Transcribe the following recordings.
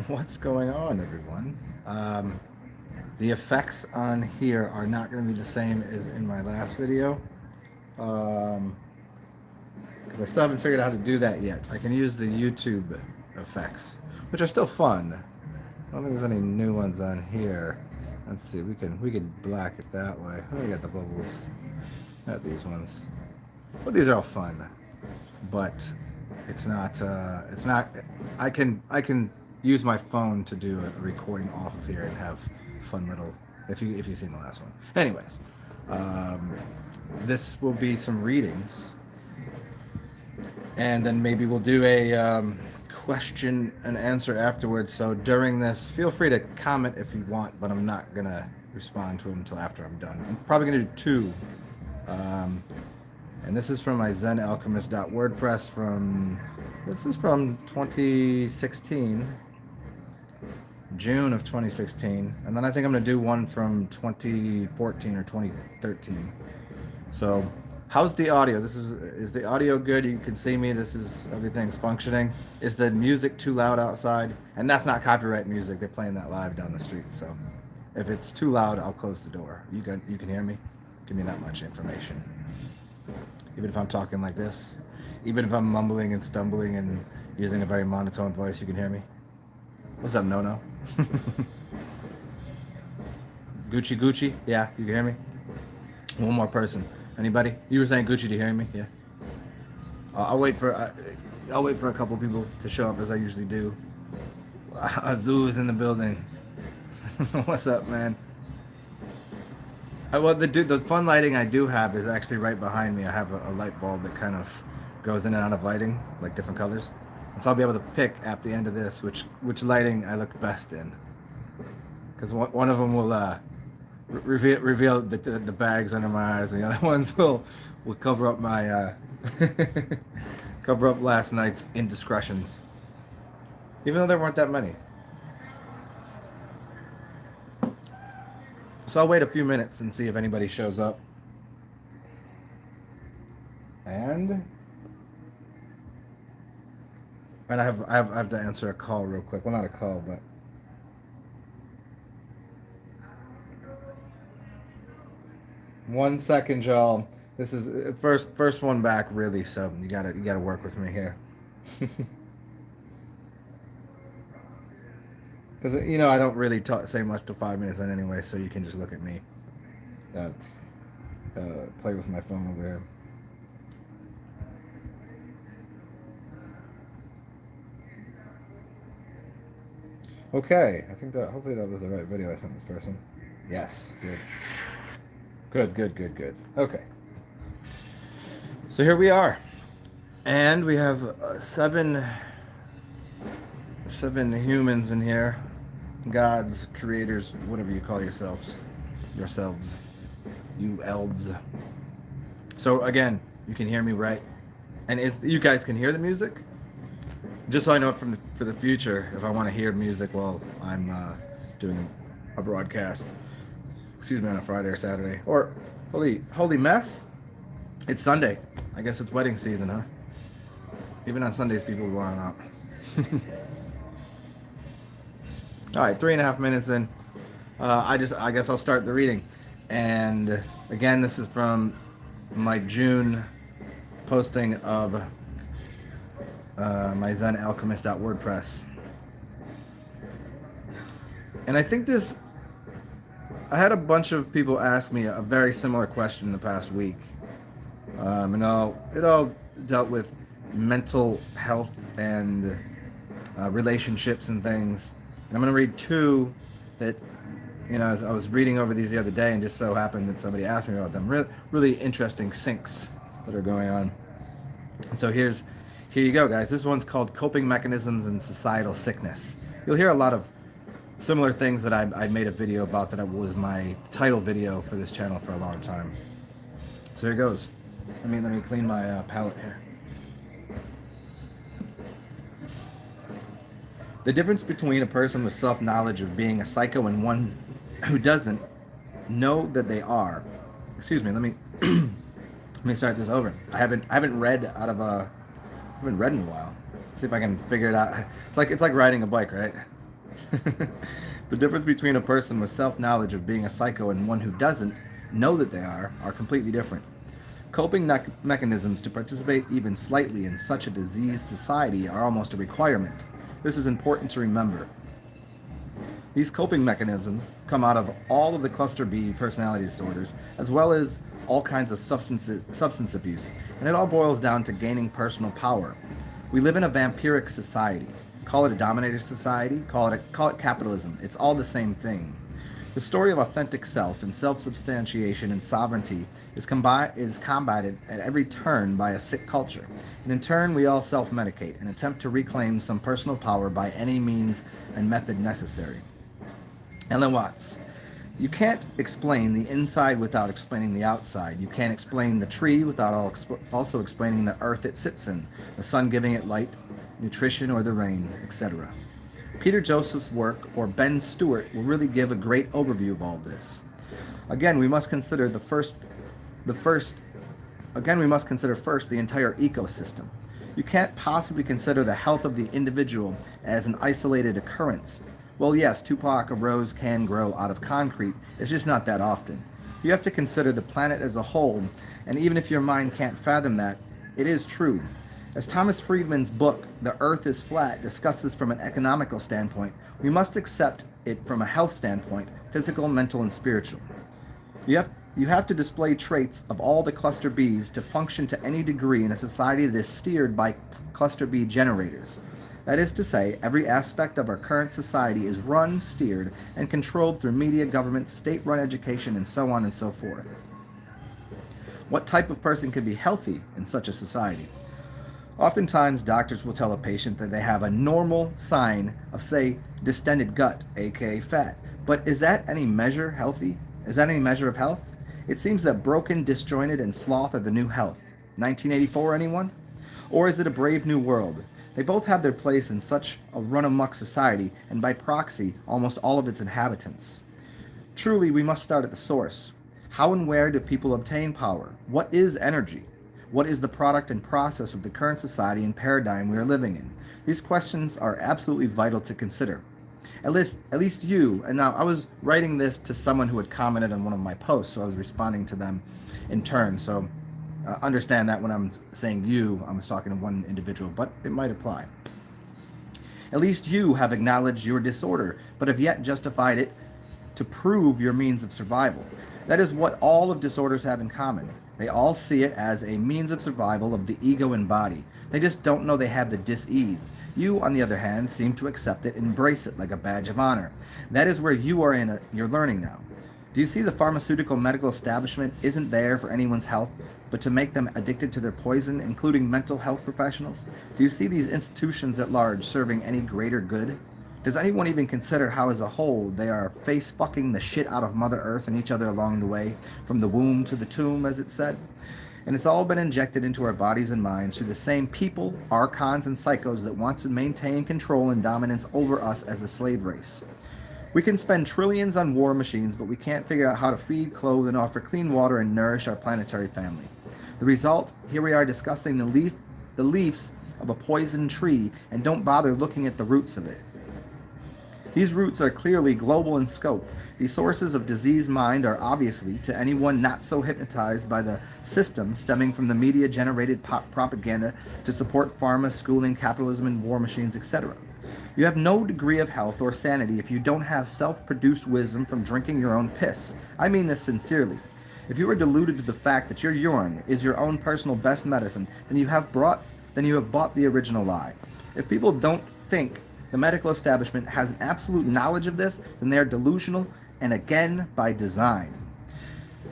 What's going on, everyone? The effects on here are not going to be the same as in my last video because I still haven't figured out how to do that yet. I can use the YouTube effects, which are still fun. I don't think there's any new ones on here. Let's see. We could black it that way. Oh, we got the bubbles. Not these ones. Well, these are all fun, but it's not. I can use my phone to do a recording off of here and have fun little. If you've seen the last one. Anyways, um, this will be some readings, and then maybe we'll do a question and answer afterwards. So during this, feel free to comment if you want, but I'm not gonna respond to them until after I'm done. I'm probably gonna do two. Um, and this is from my zenalchemist.wordpress from this is from 2016, June of 2016, and then I think I'm gonna do one from 2014 or 2013. So how's the audio? Is the audio good? You can see me. This is everything's functioning. Is the music too loud outside? And that's not copyright music. They're playing that live down the street. So if it's too loud, I'll close the door. You can hear me? Give me that much information. Even if I'm talking like this, even if I'm mumbling and stumbling and using a very monotone voice, you can hear me. What's up, No? Gucci Gucci? Yeah, you can hear me? One more person. Anybody? You were saying Gucci, do you hear me? Yeah. I'll wait for a couple people to show up as I usually do. Azu is in the building. What's up, man? Well, the fun lighting I do have is actually right behind me. I have a light bulb that kind of goes in and out of lighting, like different colors. And so I'll be able to pick at the end of this which lighting I look best in. Because one of them will reveal the bags under my eyes, and the other ones will cover up my cover up last night's indiscretions. Even though there weren't that many. So I'll wait a few minutes and see if anybody shows up. And I have to answer a call real quick. Well, not a call, but one second, y'all. This is first one back, really. So you gotta work with me here. Because I don't really say much to 5 minutes in anyway, so you can just look at me. Uh, Play with my phone over here. Okay, I think that hopefully that was the right video I sent this person. Yes, good. Okay, so here we are, and we have seven humans in here, gods, creators, whatever you call yourselves, you elves. So again, you can hear me, right? And you guys can hear the music? Just so I know for the future, if I want to hear music while I'm doing a broadcast, excuse me, on a Friday or Saturday, or holy mess, it's Sunday. I guess it's wedding season, huh? Even on Sundays, people are going out. All right, 3.5 minutes in. I guess I'll start the reading. And again, this is from my June posting of my zenalchemist.wordpress. And I think I had a bunch of people ask me a very similar question in the past week. And it all dealt with mental health and relationships and things. And I'm going to read two that, as I was reading over these the other day, and just so happened that somebody asked me about them. Really interesting syncs that are going on. So here you go, guys. This one's called Coping Mechanisms in Societal Sickness. You'll hear a lot of similar things that I made a video about that was my title video for this channel for a long time. So here goes. Let me clean my palette here. The difference between a person with self-knowledge of being a psycho and one who doesn't know that they are. Excuse me. Let me start this over. I haven't read in a while. See if I can figure it out. It's like riding a bike, right? The difference between a person with self-knowledge of being a psycho and one who doesn't know that they are completely different. Coping mechanisms to participate even slightly in such a diseased society are almost a requirement. This is important to remember. These coping mechanisms come out of all of the cluster B personality disorders, as well as all kinds of substance abuse, and it all boils down to gaining personal power. We live in a vampiric society. Call it a dominator society, call it capitalism. It's all the same thing. The story of authentic self and self-substantiation and sovereignty is combated at every turn by a sick culture, and in turn we all self-medicate and attempt to reclaim some personal power by any means and method necessary. Ellen Watts. You can't explain the inside without explaining the outside. You can't explain the tree without also explaining the earth it sits in, the sun giving it light, nutrition, or the rain, etc. Peter Joseph's work, or Ben Stewart, will really give a great overview of all this. Again, we must consider first the entire ecosystem. You can't possibly consider the health of the individual as an isolated occurrence. Well, yes, Tupac, a rose can grow out of concrete. It's just not that often. You have to consider the planet as a whole, and even if your mind can't fathom that, it is true. As Thomas Friedman's book, The Earth is Flat, discusses from an economical standpoint, we must accept it from a health standpoint, physical, mental, and spiritual. You have to display traits of all the cluster Bs to function to any degree in a society that is steered by cluster B generators. That is to say, every aspect of our current society is run, steered, and controlled through media, government, state-run education, and so on and so forth. What type of person can be healthy in such a society? Oftentimes, doctors will tell a patient that they have a normal sign of, say, distended gut, aka fat. But is that any measure healthy? Is that any measure of health? It seems that broken, disjointed, and sloth are the new health. 1984, anyone? Or is it a brave new world? They both have their place in such a run-amok society, and by proxy, almost all of its inhabitants. Truly, we must start at the source. How and where do people obtain power? What is energy? What is the product and process of the current society and paradigm we are living in? These questions are absolutely vital to consider. At least you, and now I was writing this to someone who had commented on one of my posts, so I was responding to them in turn, so understand that when I'm saying you, I'm talking to one individual, but it might apply. At least you have acknowledged your disorder, but have yet justified it to prove your means of survival. That is what all of disorders have in common. They all see it as a means of survival of the ego and body. They just don't know they have the dis-ease. You, on the other hand, seem to accept it and embrace it like a badge of honor. That is where you are you're learning now. Do you see the pharmaceutical medical establishment isn't there for anyone's health, but to make them addicted to their poison, including mental health professionals? Do you see these institutions at large serving any greater good? Does anyone even consider how as a whole they are face-fucking the shit out of Mother Earth and each other along the way, from the womb to the tomb, as it said? And it's all been injected into our bodies and minds through the same people, archons, and psychos that want to maintain control and dominance over us as a slave race. We can spend trillions on war machines, but we can't figure out how to feed, clothe, and offer clean water and nourish our planetary family. The result, here we are discussing the leaves of a poison tree and don't bother looking at the roots of it. These roots are clearly global in scope. The sources of diseased mind are obviously, to anyone not so hypnotized by the system stemming from the media-generated propaganda to support pharma, schooling, capitalism, and war machines, etc. You have no degree of health or sanity if you don't have self-produced wisdom from drinking your own piss. I mean this sincerely. If you are deluded to the fact that your urine is your own personal best medicine, then you have bought the original lie. If people don't think the medical establishment has an absolute knowledge of this, then they are delusional, and again, by design.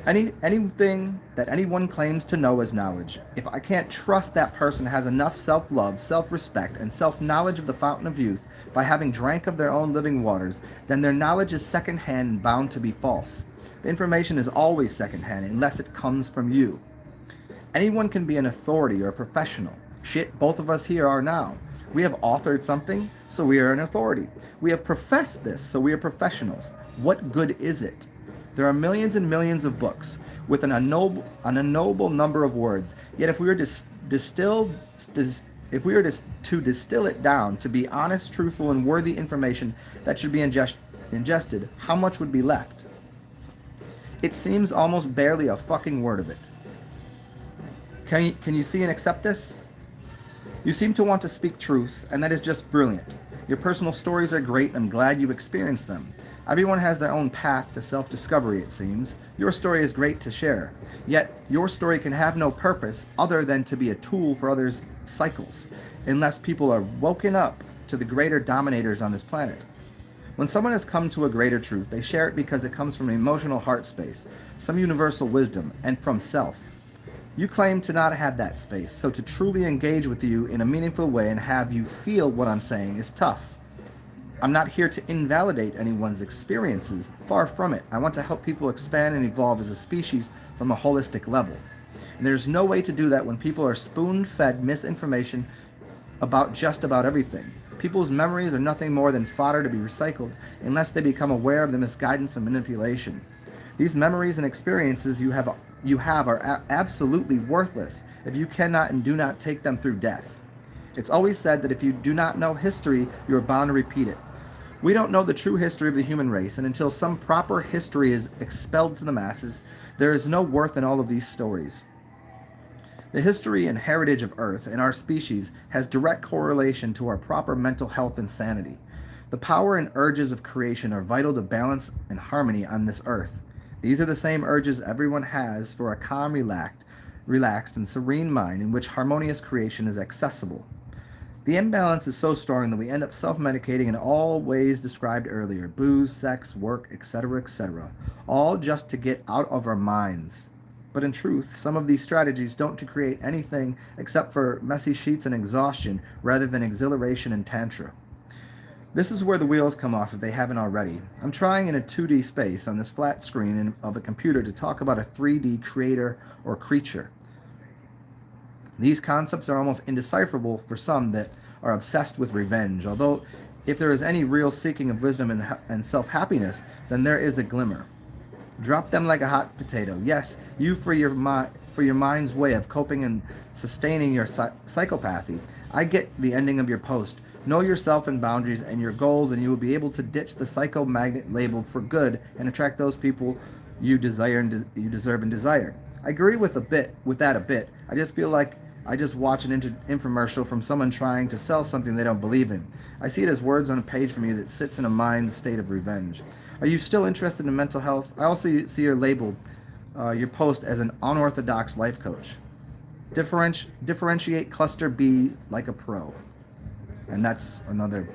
Anything that anyone claims to know as knowledge, if I can't trust that person has enough self-love, self-respect, and self-knowledge of the fountain of youth by having drank of their own living waters, then their knowledge is second-hand and bound to be false. The information is always second-hand unless it comes from you. Anyone can be an authority or a professional. Shit, both of us here are now. We have authored something, so we are an authority. We have professed this, so we are professionals. What good is it? There are millions and millions of books with an unknowable number of words. Yet if we were if we were to distill it down to be honest, truthful, and worthy information that should be ingested, how much would be left? It seems almost barely a fucking word of it. Can you see and accept this? You seem to want to speak truth, and that is just brilliant. Your personal stories are great, and I'm glad you experienced them. Everyone has their own path to self-discovery, it seems. Your story is great to share. Yet, your story can have no purpose other than to be a tool for others' cycles, unless people are woken up to the greater dominators on this planet. When someone has come to a greater truth, they share it because it comes from an emotional heart space, some universal wisdom, and from self. You claim to not have that space, so to truly engage with you in a meaningful way and have you feel what I'm saying is tough. I'm not here to invalidate anyone's experiences. Far from it. I want to help people expand and evolve as a species from a holistic level. And there's no way to do that when people are spoon-fed misinformation about just about everything. People's memories are nothing more than fodder to be recycled unless they become aware of the misguidance and manipulation. These memories and experiences you have are absolutely worthless if you cannot and do not take them through death. It's always said that if you do not know history, you are bound to repeat it. We don't know the true history of the human race, and until some proper history is expelled to the masses, there is no worth in all of these stories. The history and heritage of Earth and our species has direct correlation to our proper mental health and sanity. The power and urges of creation are vital to balance and harmony on this Earth. These are the same urges everyone has for a calm, relaxed, and serene mind in which harmonious creation is accessible. The imbalance is so strong that we end up self-medicating in all ways described earlier: booze, sex, work, etc., all just to get out of our minds. But in truth, some of these strategies don't to create anything except for messy sheets and exhaustion rather than exhilaration and tantra. This is where the wheels come off if they haven't already. I'm trying in a 2D space on this flat screen of a computer to talk about a 3D creator or creature. These concepts are almost indecipherable for some that are obsessed with revenge, although if there is any real seeking of wisdom and self-happiness, then there is a glimmer. Drop them like a hot potato. Yes, you for your mind's way of coping and sustaining your psychopathy. I get the ending of your post. Know yourself and boundaries and your goals, and you will be able to ditch the psychomagnet label for good and attract those people you desire and you deserve and desire. I agree with that a bit. I just feel like I just watch an infomercial from someone trying to sell something they don't believe in. I see it as words on a page from you that sits in a mind state of revenge. Are you still interested in mental health? I also see your label, your post as an unorthodox life coach. Differentiate cluster B like a pro. And that's another,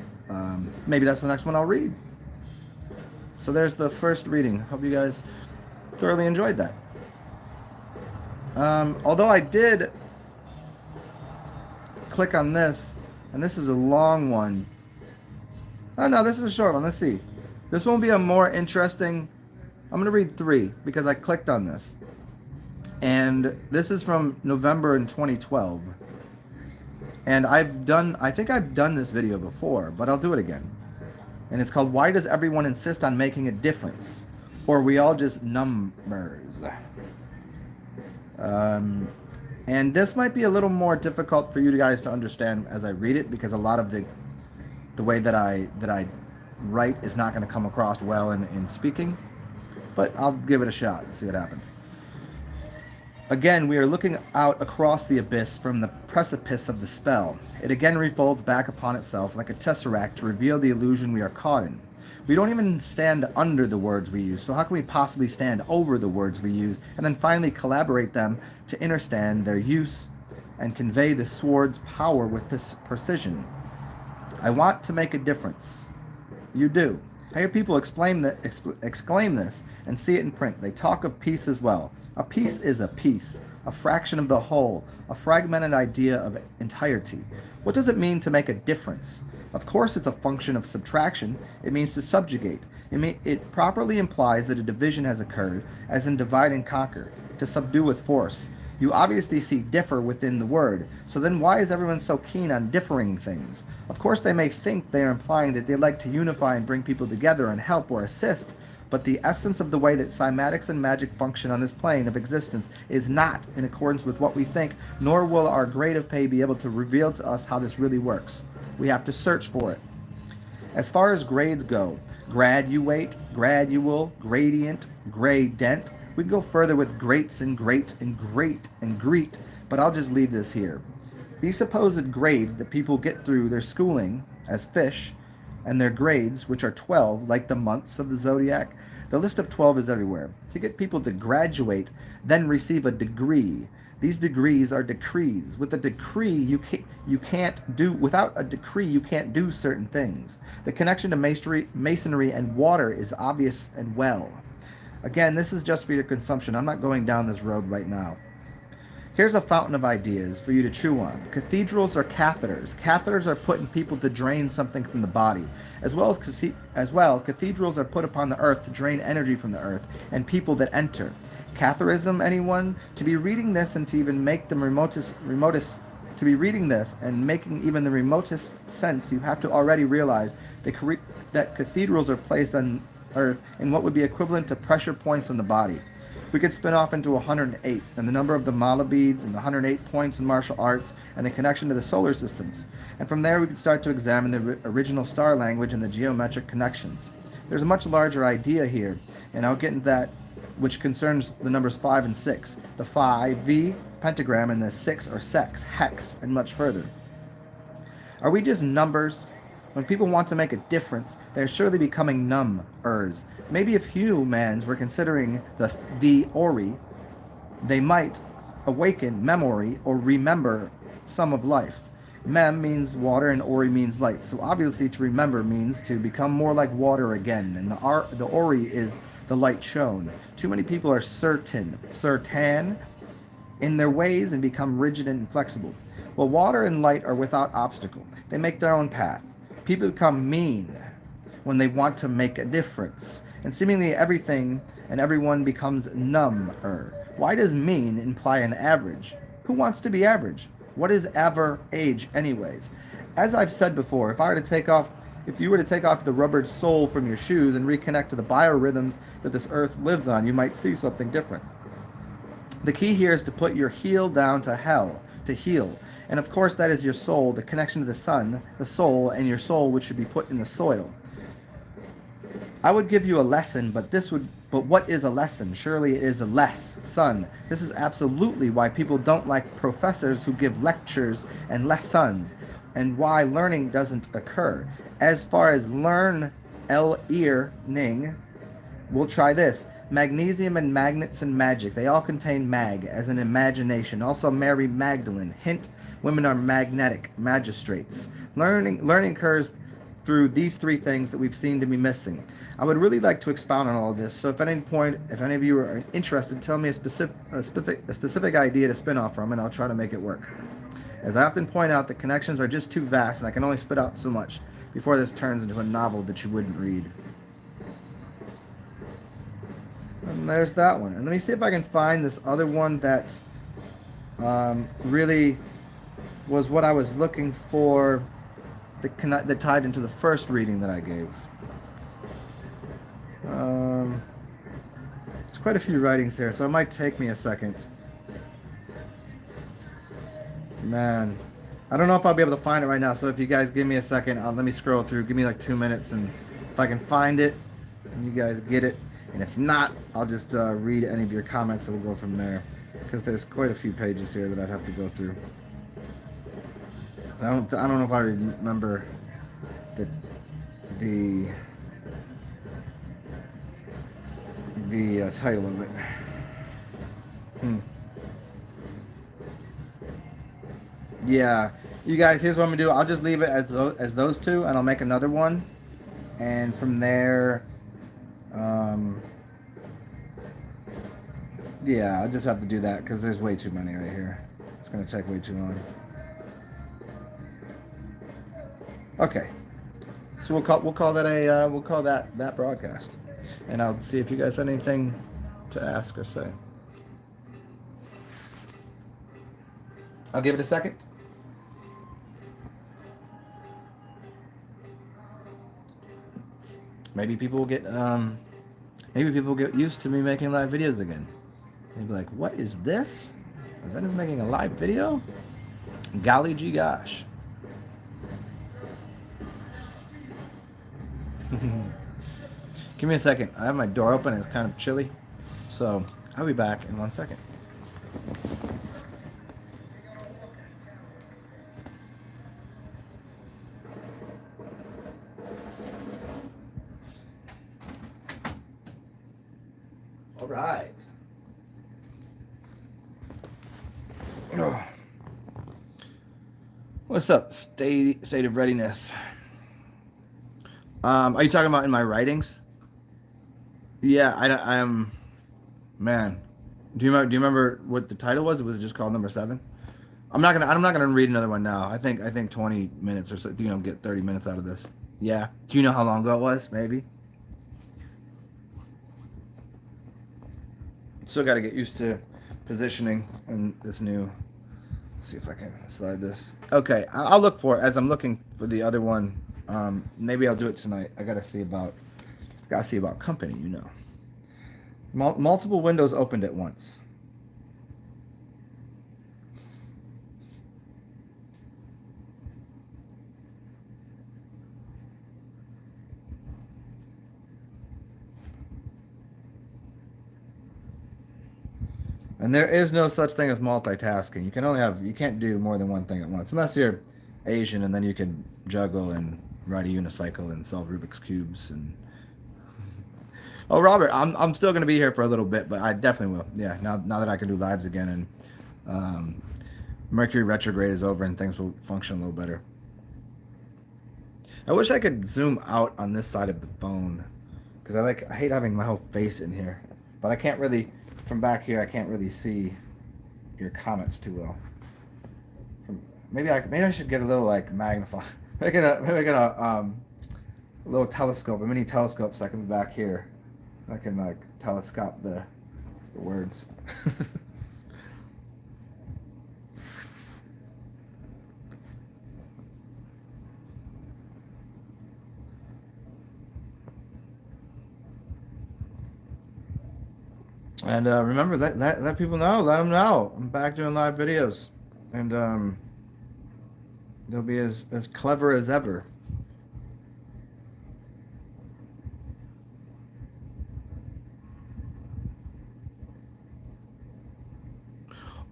maybe that's the next one I'll read. So there's the first reading. Hope you guys thoroughly enjoyed that. Although I did click on this, and this is a long one. Oh no, this is a short one. Let's see. This one will be a more interesting. I'm going to read 3 because I clicked on this. And this is from November in 2012. And I think I've done this video before, but I'll do it again. And it's called, Why Does Everyone Insist on Making a Difference? Or We All Just Numbers? And this might be a little more difficult for you guys to understand as I read it, because a lot of the way that I write is not going to come across well in speaking. But I'll give it a shot and see what happens. Again, we are looking out across the abyss from the precipice of the spell. It again refolds back upon itself like a tesseract to reveal the illusion we are caught in. We don't even stand under the words we use, so how can we possibly stand over the words we use and then finally collaborate them to understand their use and convey the sword's power with precision? I want to make a difference. You do. I hear people exclaim this and see it in print. They talk of peace as well. A piece is a piece, a fraction of the whole, a fragmented idea of entirety. What does it mean to make a difference? Of course it's a function of subtraction. It means to subjugate. It properly implies that a division has occurred, as in divide and conquer, to subdue with force. You obviously see differ within the word, so then why is everyone so keen on differing things? Of course they may think they are implying that they like to unify and bring people together and help or assist, but the essence of the way that cymatics and magic function on this plane of existence is not in accordance with what we think, nor will our grade of pay be able to reveal to us how this really works. We have to search for it. As far as grades go, graduate, gradual, gradient, gradient. We can go further with greats and great and great and greet, but I'll just leave this here. These supposed grades that people get through their schooling as fish, and their grades, which are 12, like the months of the zodiac, the list of 12 is everywhere. To get people to graduate, then receive a degree. These degrees are decrees. With a decree, you can't do, without a decree, you can't do certain things. The connection to masonry and water is obvious and well. Again, this is just for your consumption. I'm not going down this road right now. Here's a fountain of ideas for you to chew on. Cathedrals are catheters. Catheters are put in people to drain something from the body. As well, cathedrals are put upon the earth to drain energy from the earth and people that enter. Catheterism, anyone? To be reading this and to even make the remotest to be reading this and making even the remotest sense, you have to already realize that cathedrals are placed on earth in what would be equivalent to pressure points in the body. We could spin off into 108, and the number of the mala beads, and the 108 points in martial arts, and the connection to the solar systems. And from there we could start to examine the original star language and the geometric connections. There's a much larger idea here, and I'll get into that, which concerns the numbers 5 and 6. The 5, V, pentagram, and the 6 or sex, hex, and much further. Are we just numbers? When people want to make a difference, they're surely becoming numbers. Maybe if humans were considering the Ori, they might awaken memory or remember some of life. Mem means water and Ori means light. So obviously to remember means to become more like water again. And the Ori is the light shown. Too many people are certain in their ways and become rigid and inflexible. Well, water and light are without obstacle. They make their own path. People become mean when they want to make a difference. And seemingly everything and everyone becomes number. Why does mean imply an average? Who wants to be average? What is average anyways? As I've said before, if you were to take off the rubbered sole from your shoes and reconnect to the biorhythms that this earth lives on, you might see something different. The key here is to put your heel down to hell, to heal. And of course that is your soul, the connection to the sun, the soul, and your soul, which should be put in the soil. I would give you a lesson, but what is a lesson? Surely it is a less sun. This is absolutely why people don't like professors who give lectures and lessons, and why learning doesn't occur. As far as learning, we'll try this. Magnesium and magnets and magic. They all contain mag, as an imagination. Also Mary Magdalene. Hint, women are magnetic, magistrates. Learning occurs through these three things that we've seen to be missing. I would really like to expound on all of this, so if at any point, if any of you are interested, tell me a specific idea to spin off from, and I'll try to make it work. As I often point out, the connections are just too vast, and I can only spit out so much before this turns into a novel that you wouldn't read. And there's that one. And let me see if I can find this other one that really was what I was looking for, that tied into the first reading that I gave. There's quite a few writings here, so it might take me a second. Man, I don't know if I'll be able to find it right now, so if you guys give me a second, let me scroll through. Give me like 2 minutes, and if I can find it, you guys get it. And if not, I'll just read any of your comments and we'll go from there. Because there's quite a few pages here that I'd have to go through. I don't know if I remember the title of it. Yeah, you guys, here's what I'm gonna do. I'll just leave it as those two, and I'll make another one, and from there, yeah, I'll just have to do that because there's way too many right here. It's gonna take way too long. Okay, so we'll call that that broadcast, and I'll see if you guys have anything to ask or say. I'll give it a second. Maybe people will get Maybe people get used to me making live videos again. They'd be like, what is this? Zen is making a live video? Golly gee gosh. Give me a second. I have my door open. It's kind of chilly. So I'll be back in 1 second. All right. What's up, state of readiness? Are you talking about in my writings? Yeah, I am. Man, do you remember what the title was? It was just called Number 7. I'm not gonna read another one now. I think 20 minutes or so. Get 30 minutes out of this. Yeah. Do you know how long ago it was? Maybe. Still got to get used to positioning in this new. Let's see if I can slide this. Okay, I'll look for it as I'm looking for the other one. Maybe I'll do it tonight. I gotta see about company. Multiple windows opened at once. And there is no such thing as multitasking. You can't do more than one thing at once, unless you're Asian, and then you can juggle and ride a unicycle and solve Rubik's cubes. And oh, Robert, I'm still gonna be here for a little bit, but I definitely will. Yeah, now that I can do lives again, and Mercury retrograde is over, and things will function a little better. I wish I could zoom out on this side of the phone, because I hate having my whole face in here, but I can't really. From back here, I can't really see your comments too well. Maybe I should get a little magnify. Maybe I get a little telescope, a mini telescope, so I can be back here. I can telescope the words. And remember, let people know. Let them know. I'm back doing live videos. And they'll be as clever as ever.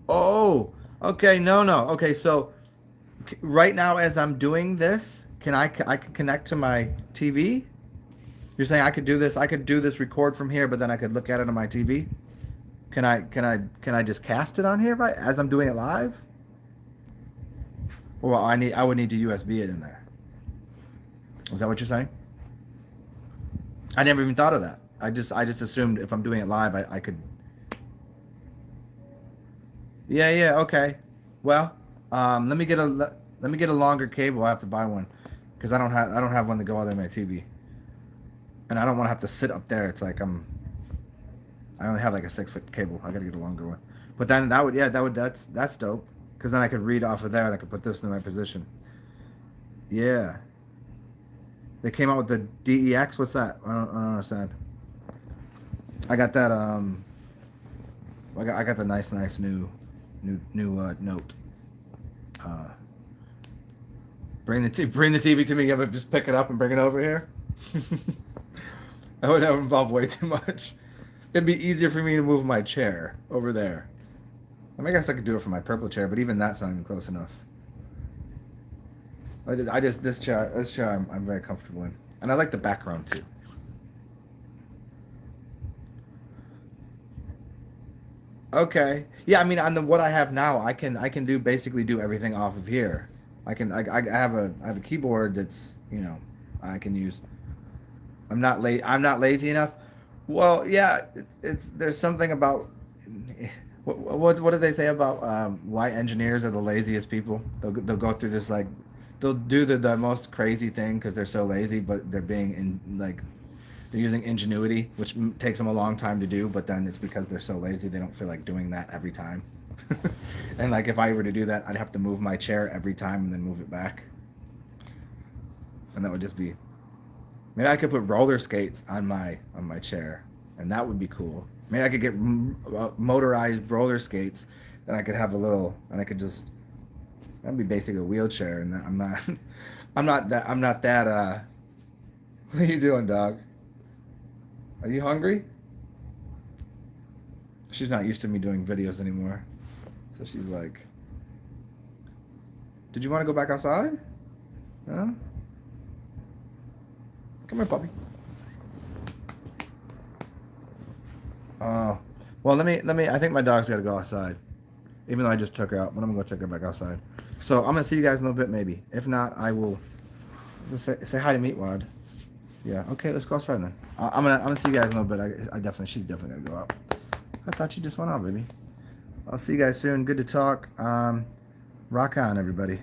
Oh, okay. No. Okay, so right now as I'm doing this, I could connect to my TV? You're saying I could do this? I could do this record from here, but then I could look at it on my TV? Can I just cast it on here right as I'm doing it live? Well, I would need to USB it in there. Is that what you're saying? I never even thought of that. I just assumed if I'm doing it live, I could. Yeah, okay. Well, let me get a longer cable. I have to buy one because I don't have one to go other than my TV, and I don't want to have to sit up there. It's like I only have like a 6-foot cable. I gotta get a longer one. But then that's dope. Because then I could read off of there and I could put this in my position. Yeah. They came out with the DEX. What's that? I don't understand. I got that. I got the nice new note. Bring the TV to me. I'm gonna just pick it up and bring it over here. That would involve way too much. It'd be easier for me to move my chair over there. I guess I could do it for my purple chair, but even that's not even close enough. This chair I'm very comfortable in, and I like the background too. Okay, yeah, I mean on what I have now, I can basically do everything off of here. I have a keyboard that's I can use. I'm not lazy enough. Well, yeah, there's something about what do they say about why engineers are the laziest people? They'll go through this they'll do the most crazy thing because they're so lazy, but they're they're using ingenuity, which takes them a long time to do. But then it's because they're so lazy they don't feel like doing that every time. And if I were to do that, I'd have to move my chair every time and then move it back, and that would just be. Maybe I could put roller skates on my chair. and that would be cool. Maybe I could get motorized roller skates, then I could have a little, and I could just, that'd be basically a wheelchair, and I'm not, I'm not that. What are you doing, dog? Are you hungry? She's not used to me doing videos anymore, so she's like, "Did you want to go back outside? Huh? Come here, puppy." Oh, well, let me. I think my dog's got to go outside, even though I just took her out. But I'm gonna go take her back outside. So I'm gonna see you guys in a little bit, maybe. If not, I will say hi to Meatwad. Yeah. Okay, let's go outside then. I'm gonna see you guys in a little bit. She's definitely gonna go out. I thought she just went out, baby. I'll see you guys soon. Good to talk. Rock on, everybody.